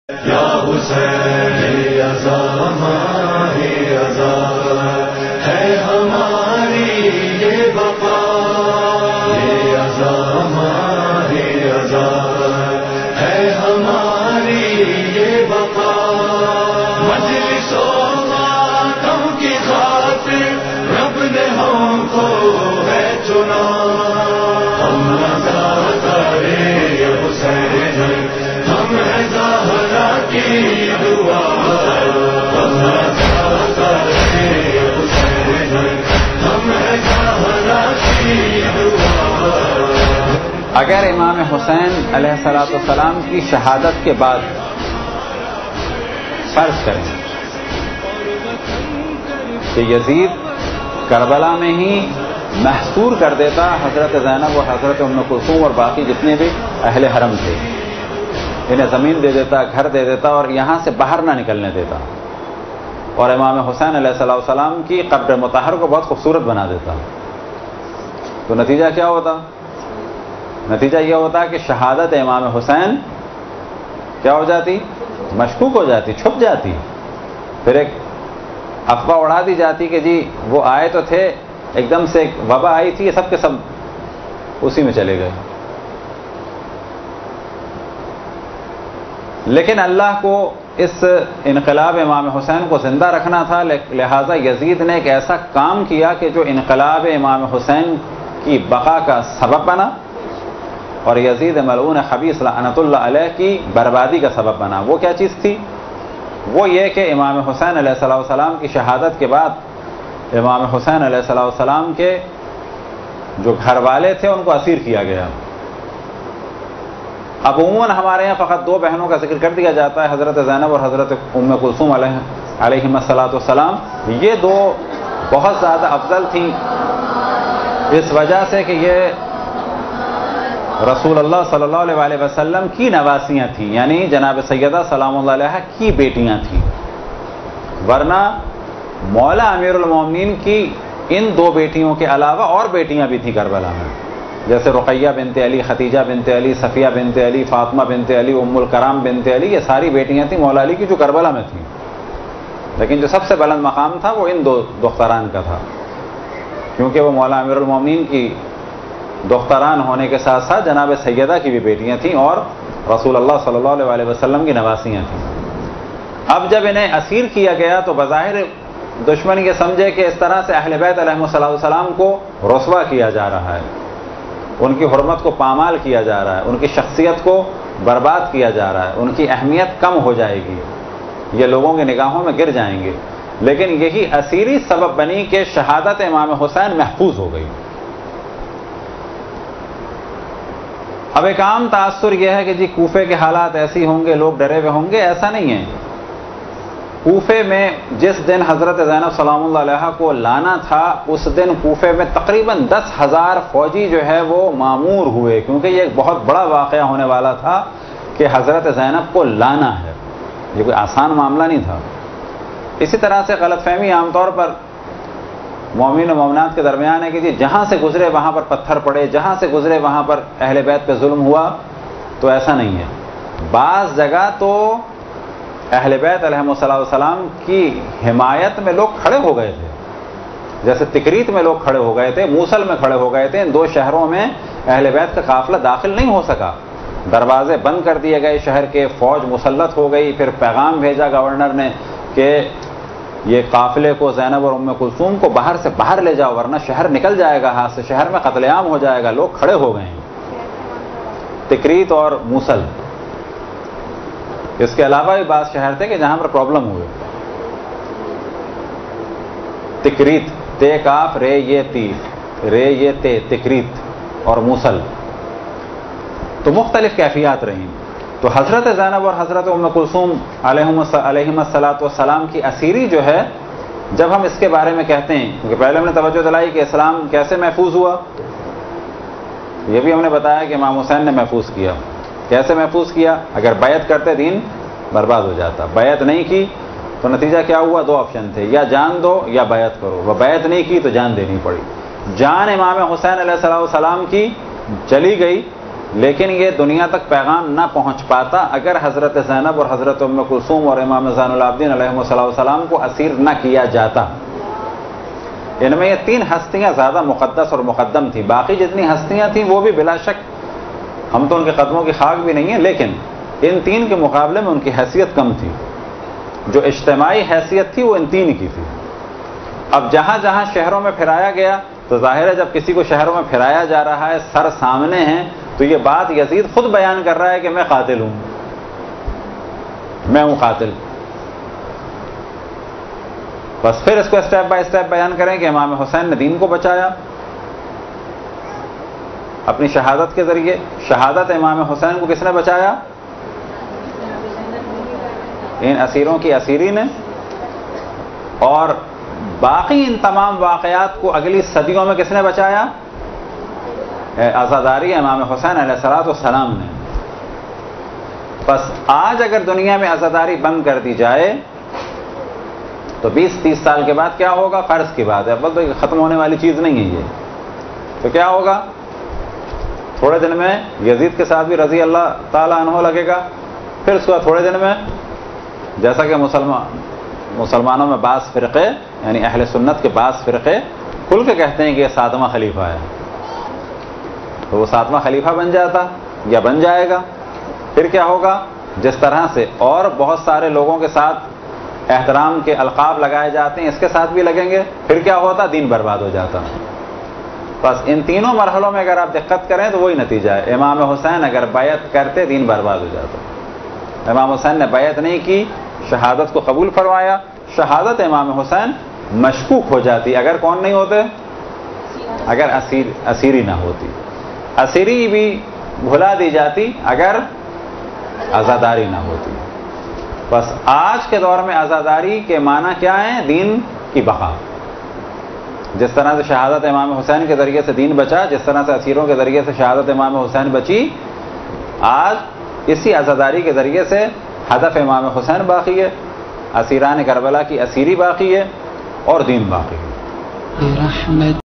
یا حسین ازا ہماری ازا ہے ہماری یہ بقا، یہ ازا ہماری ازا ہے ہماری یہ بقا، مجلس و ماتم کی خاطر رب نے ہم کو ہے چنا، ہم رضا کرے حسین ہم رضا کی دعا، ہم رضا کرے حسین ہم رضا کی دعا۔ اگر امام حسین علیہ السلام کی شہادت کے بعد فرض کریں کہ یزید کربلا میں ہی محصور کر دیتا حضرت زینب اور حضرت ام کلثوم اور باقی جتنے بھی اہل حرم تھے، انہیں زمین دے دیتا، گھر دے دیتا اور یہاں سے باہر نہ نکلنے دیتا، اور امام حسین علیہ السلام کی قبر مطہر کو بہت خوبصورت بنا دیتا، تو نتیجہ کیا ہوتا؟ نتیجہ یہ ہوتا کہ شہادت امام حسین کیا ہو جاتی؟ مشکوک ہو جاتی، چھپ جاتی، پھر ایک افواہ اڑا دی جاتی کہ جی وہ آئے تو تھے، ایک دم سے ایک وبا آئی تھی، یہ سب کے سب اسی میں چلے گئے۔ لیکن اللہ کو اس انقلاب امام حسین کو زندہ رکھنا تھا، لہذا یزید نے ایک ایسا کام کیا کہ جو انقلاب امام حسین کی بقا کا سبب بنا اور یزید ملعون خبیث لعنت اللہ علیہ کی بربادی کا سبب بنا۔ وہ کیا چیز تھی؟ وہ یہ کہ امام حسین علیہ السلام کی شہادت کے بعد امام حسین علیہ السلام کے جو گھر والے تھے ان کو اسیر کیا گیا۔ اب عموماً ہمارے یہاں فقط دو بہنوں کا ذکر کر دیا جاتا ہے، حضرت زینب اور حضرت ام کلثوم علیہم السلام۔ یہ دو بہت زیادہ افضل تھیں اس وجہ سے کہ یہ رسول اللہ صلی اللہ علیہ وسلم کی نواسیاں تھیں، یعنی جناب سیدہ سلام اللہ علیہ کی بیٹیاں تھیں، ورنہ مولا امیر المومنین کی ان دو بیٹیوں کے علاوہ اور بیٹیاں بھی تھیں کربلا میں، جیسے رقیہ بنت علی، ختیجہ بنت علی، صفیہ بنت علی، فاطمہ بنت علی، ام الکرام بنت علی، یہ ساری بیٹیاں تھیں مولا علی کی جو کربلا میں تھیں، لیکن جو سب سے بلند مقام تھا وہ ان دو دختران کا تھا، کیونکہ وہ مولا امیر المومنین کی دختران ہونے کے ساتھ ساتھ جناب سیدہ کی بھی بیٹیاں تھیں اور رسول اللہ صلی اللہ علیہ وسلم کی نواسیاں تھیں۔ اب جب انہیں اسیر کیا گیا تو بظاہر دشمن یہ سمجھے کہ اس طرح سے اہل بیت علیہ السلام کو رسوا کیا جا رہا ہے، ان کی حرمت کو پامال کیا جا رہا ہے، ان کی شخصیت کو برباد کیا جا رہا ہے، ان کی اہمیت کم ہو جائے گی، یہ لوگوں کی نگاہوں میں گر جائیں گے، لیکن یہی اسیری سبب بنی کہ شہادت امام حسین محفوظ ہو گئی۔ اب ایک عام تاثر یہ ہے کہ جی کوفے کے حالات ایسی ہوں گے، لوگ ڈرے ہوئے ہوں گے، ایسا نہیں ہے۔ کوفے میں جس دن حضرت زینب سلام اللہ علیہ کو لانا تھا اس دن کوفے میں تقریباً 10,000 فوجی جو ہے وہ مامور ہوئے، کیونکہ یہ ایک بہت بڑا واقعہ ہونے والا تھا کہ حضرت زینب کو لانا ہے، یہ کوئی آسان معاملہ نہیں تھا۔ اسی طرح سے غلط فہمی عام طور پر مومن و مومنات کے درمیان ہے کہ جی جہاں سے گزرے وہاں پر پتھر پڑے، جہاں سے گزرے وہاں پر اہل بیت پہ ظلم ہوا، تو ایسا نہیں ہے۔ بعض جگہ تو اہل بیت علیہ السلام کی حمایت میں لوگ کھڑے ہو گئے تھے، جیسے تکریت میں لوگ کھڑے ہو گئے تھے، موصل میں کھڑے ہو گئے تھے، ان دو شہروں میں اہل بیت کا قافلہ داخل نہیں ہو سکا، دروازے بند کر دیے گئے شہر کے، فوج مسلط ہو گئی، پھر پیغام بھیجا گورنر نے کہ یہ قافلے کو زینب اور ام کلثوم کو باہر سے باہر لے جاؤ ورنہ شہر نکل جائے گا ہاتھ سے، شہر میں قتل عام ہو جائے گا۔ لوگ کھڑے ہو گئے ہیں، تکریت اور موصل، اس کے علاوہ بھی بعض شہر تھے کہ جہاں پر پرابلم ہوئے۔ تکریت، تے کاف رے یہ تی، رے یہ تے، تکریت اور موصل، تو مختلف کیفیات رہیں۔ تو حضرت زینب اور حضرت ام کلثوم علیہم السلام کی اسیری جو ہے، جب ہم اس کے بارے میں کہتے ہیں، کیونکہ پہلے ہم نے توجہ دلائی کہ اسلام کیسے محفوظ ہوا، یہ بھی ہم نے بتایا کہ امام حسین نے محفوظ کیا۔ کیسے محفوظ کیا؟ اگر بیعت کرتے دین برباد ہو جاتا، بیعت نہیں کی تو نتیجہ کیا ہوا؟ دو آپشن تھے، یا جان دو یا بیعت کرو، وہ بیعت نہیں کی تو جان دینی پڑی۔ جان امام حسین علیہ السلام کی چلی گئی، لیکن یہ دنیا تک پیغام نہ پہنچ پاتا اگر حضرت زینب اور حضرت ام کلثوم اور امام زین العابدین علیہ السلام کو اسیر نہ کیا جاتا۔ ان میں یہ 3 ہستیاں زیادہ مقدس اور مقدم تھیں، باقی جتنی ہستیاں تھیں وہ بھی بلا شک ہم تو ان کے قدموں کی خاک بھی نہیں ہیں، لیکن ان 3 کے مقابلے میں ان کی حیثیت کم تھی۔ جو اجتماعی حیثیت تھی وہ ان 3 کی تھی۔ اب جہاں جہاں شہروں میں پھرایا گیا تو ظاہر ہے جب کسی کو شہروں میں پھرایا جا رہا ہے، سر سامنے ہیں، تو یہ بات یزید خود بیان کر رہا ہے کہ میں قاتل ہوں، میں ہوں قاتل۔ بس پھر اس کو اسٹیپ بائی اسٹیپ بیان کریں کہ امام حسین نے دین کو بچایا اپنی شہادت کے ذریعے۔ شہادت امام حسین کو کس نے بچایا؟ ان اسیروں کی اسیری نے۔ اور باقی ان تمام واقعات کو اگلی صدیوں میں کس نے بچایا؟ عزاداری امام حسین علیہ السلام نے۔ بس آج اگر دنیا میں عزاداری بند کر دی جائے تو 20-30 سال کے بعد کیا ہوگا؟ فرض کی بات ہے، اول تو یہ ختم ہونے والی چیز نہیں ہے یہ، تو کیا ہوگا؟ تھوڑے دن میں یزید کے ساتھ بھی رضی اللہ تعالیٰ عنہ لگے گا، پھر اس کے بعد تھوڑے دن میں جیسا کہ مسلمانوں میں بعض فرقے یعنی اہل سنت کے بعض فرقے کھل کے کہتے ہیں کہ یہ 7واں خلیفہ ہے، تو وہ 7واں خلیفہ بن جاتا یا بن جائے گا۔ پھر کیا ہوگا؟ جس طرح سے اور بہت سارے لوگوں کے ساتھ احترام کے القاب لگائے جاتے ہیں اس کے ساتھ بھی لگیں گے، پھر کیا ہوتا؟ دین برباد ہو جاتا۔ بس ان تینوں مرحلوں میں اگر آپ دقت کریں تو وہی نتیجہ ہے۔ امام حسین اگر بیعت کرتے دین برباد ہو جاتا۔ امام حسین نے بیعت نہیں کی، شہادت کو قبول فرمایا، شہادت امام حسین مشکوک ہو جاتی اگر کون نہیں ہوتے؟ اگر اسیری نہ ہوتی، اسیری بھی بھلا دی جاتی اگر عزاداری نہ ہوتی۔ بس آج کے دور میں عزاداری کے معنی کیا ہیں؟ دین کی بقا۔ جس طرح سے شہادت امام حسین کے ذریعے سے دین بچا، جس طرح سے اسیروں کے ذریعے سے شہادت امام حسین بچی، آج اسی عزاداری کے ذریعے سے ہدف امام حسین باقی ہے، اسیران کربلا کی اسیری باقی ہے اور دین باقی ہے۔